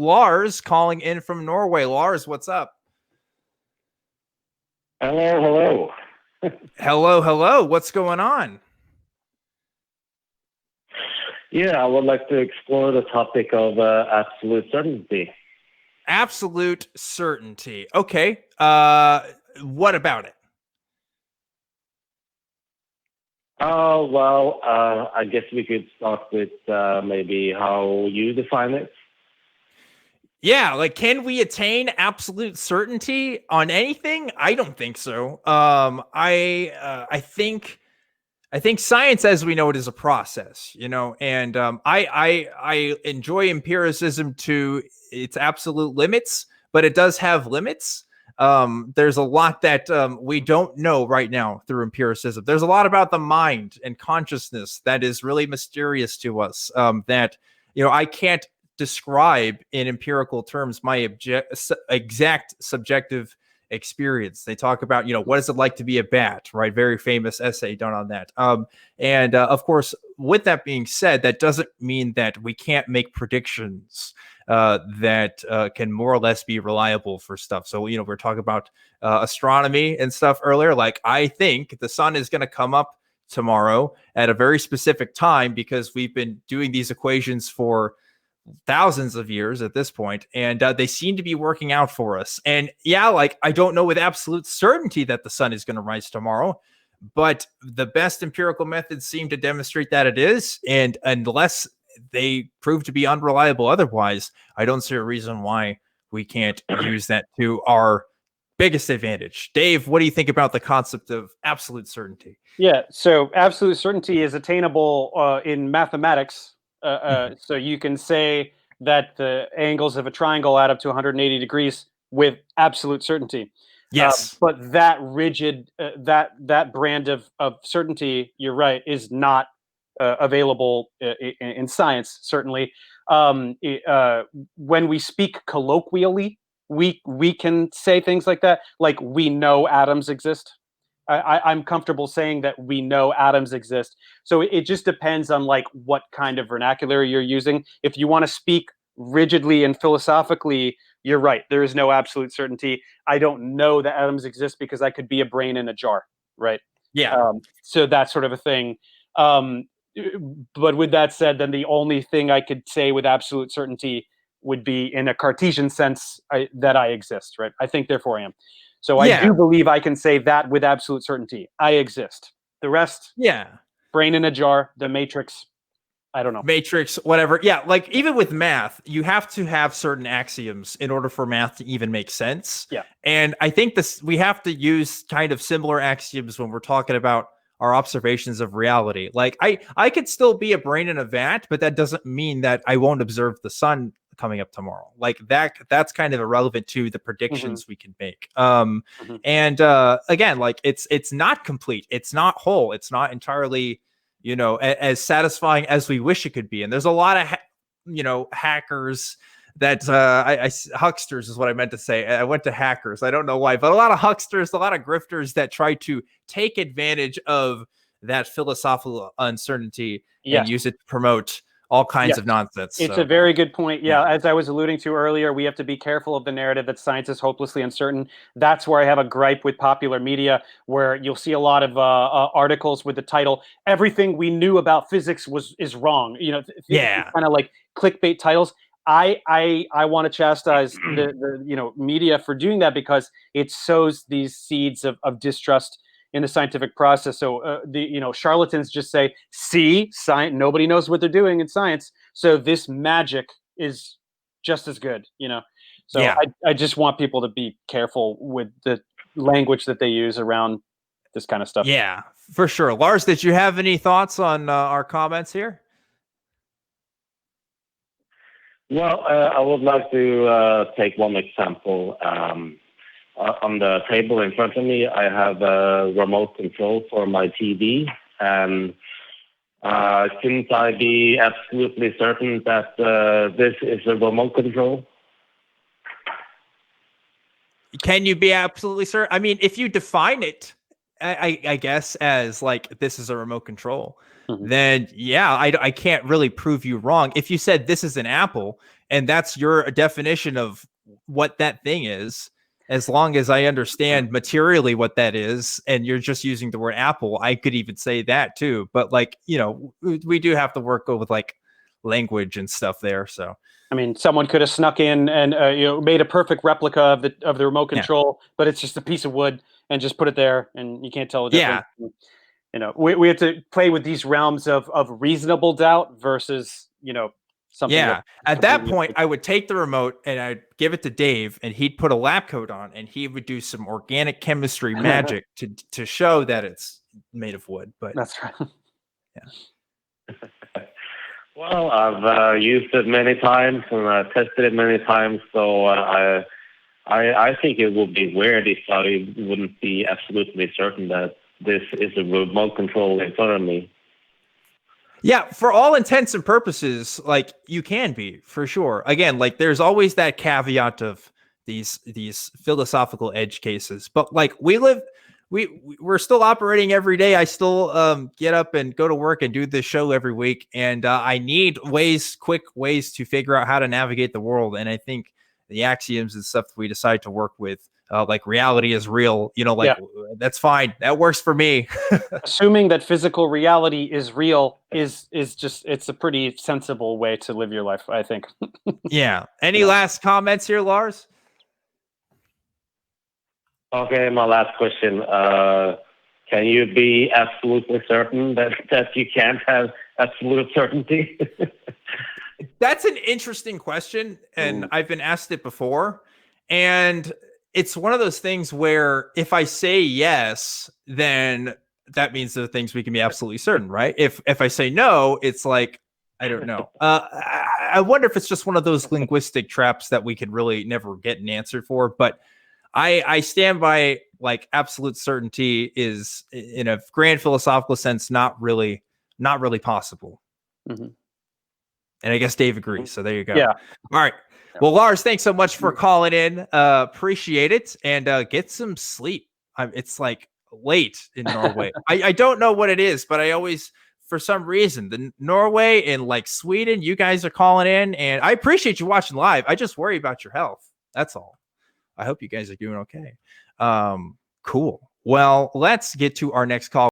Lars calling in from Norway. Lars, what's up? Hello, hello. Hello. What's going on? Yeah, I would like to explore the topic of absolute certainty. Absolute certainty. Okay. What about it? I guess we could start with maybe how you define it. Yeah, like can we attain absolute certainty on anything? I don't think so. I think science as we know it is a process, and I enjoy empiricism to its absolute limits, but it does have limits. There's a lot that we don't know right now through empiricism. There's a lot about the mind and consciousness that is really mysterious to us. That I can't describe in empirical terms my exact subjective experience. They talk about, what is it like to be a bat, right? Very famous essay done on that. And of course, with that being said, that doesn't mean that we can't make predictions that can more or less be reliable for stuff. So, we're talking about astronomy and stuff earlier. Like, I think the sun is going to come up tomorrow at a very specific time because we've been doing these equations for thousands of years at this point, and they seem to be working out for us. And yeah, like I don't know with absolute certainty that the sun is going to rise tomorrow, but the best empirical methods seem to demonstrate that it is. And unless they prove to be unreliable otherwise, I don't see a reason why we can't use that to our biggest advantage. Dave, what do you think about the concept of absolute certainty? Yeah, so absolute certainty is attainable in mathematics. So you can say that the angles of a triangle add up to 180 degrees with absolute certainty. Yes. But that rigid, that brand of certainty, you're right, is not available in science, certainly. When we speak colloquially, we can say things like that, like we know atoms exist. I'm comfortable saying that we know atoms exist. So it just depends on like what kind of vernacular you're using. If you want to speak rigidly and philosophically, you're right. There is no absolute certainty. I don't know that atoms exist because I could be a brain in a jar, right? Yeah. So that sort of a thing. But with that said, then the only thing I could say with absolute certainty would be in a Cartesian sense that I exist, right? I think, therefore I am. So I do believe I can say that with absolute certainty. I exist. The rest, brain in a jar, the Matrix, I don't know. Matrix, whatever. Yeah, like even with math, you have to have certain axioms in order for math to even make sense. Yeah. And I think we have to use kind of similar axioms when we're talking about our observations of reality. Like I could still be a brain in a vat, but that doesn't mean that I won't observe the sun coming up tomorrow. Like that's kind of irrelevant to the predictions we can make. And again, like it's not complete, it's not whole, it's not entirely, as satisfying as we wish it could be. And there's a lot of hackers that hucksters is what I meant to say. I went to hackers, I don't know why, but a lot of hucksters, a lot of grifters that try to take advantage of that philosophical uncertainty and use it to promote all kinds of nonsense. It's a very good point. Yeah, as I was alluding to earlier, we have to be careful of the narrative that science is hopelessly uncertain. That's where I have a gripe with popular media, where you'll see a lot of articles with the title "Everything We Knew About Physics is Wrong." Kind of like clickbait titles. I want to chastise the media for doing that because it sows these seeds of distrust in the scientific process. So the charlatans just say, see, science, nobody knows what they're doing in science, so this magic is just as good, so I just want people to be careful with the language that they use around this kind of stuff. Yeah, for sure. Lars, did you have any thoughts on our comments here? Well, I would like to take one example. On the table in front of me, I have a remote control for my TV, and couldn't I be absolutely certain that this is a remote control? Can you be absolutely certain? I mean, if you define it, I guess, as like this is a remote control, then yeah, I can't really prove you wrong. If you said this is an apple and that's your definition of what that thing is. As long as I understand materially what that is, and you're just using the word apple, I could even say that too. But like, you know, we do have to work with like language and stuff there. So I mean, someone could have snuck in and made a perfect replica of the remote control, but it's just a piece of wood and just put it there, and you can't tell the difference. Yeah. We have to play with these realms of reasonable doubt versus something. Yeah. At that point, I would take the remote and I'd give it to Dave, and he'd put a lab coat on, and he would do some organic chemistry magic to show that it's made of wood. But that's right. Yeah. Well, I've used it many times and I've tested it many times, so I think it would be weird if I wouldn't be absolutely certain that this is a remote control in front of me. Yeah, for all intents and purposes, like you can be, for sure. Again, like there's always that caveat of these philosophical edge cases, but like we're still operating every day. I still get up and go to work and do this show every week, and I need quick ways to figure out how to navigate the world. And I think the axioms and stuff that we decide to work with, like reality is real, that's fine. That works for me. Assuming that physical reality is real is just, it's a pretty sensible way to live your life, I think. Yeah. Any last comments here, Lars? Okay, my last question. Can you be absolutely certain that you can't have absolute certainty? That's an interesting question, and I've been asked it before. And it's one of those things where if I say yes, then that means there are things we can be absolutely certain, right? If I say no, it's like, I don't know. I wonder if it's just one of those linguistic traps that we could really never get an answer for. But I stand by, like, absolute certainty is, in a grand philosophical sense, not really possible. Mm-hmm. And I guess Dave agrees. So there you go. Yeah. All right. Well, Lars, thanks so much for calling in. Appreciate it. And get some sleep. It's like late in Norway. I don't know what it is, but I always, for some reason, the Norway and like Sweden, you guys are calling in, and I appreciate you watching live. I just worry about your health. That's all. I hope you guys are doing okay. Cool. Well, let's get to our next call.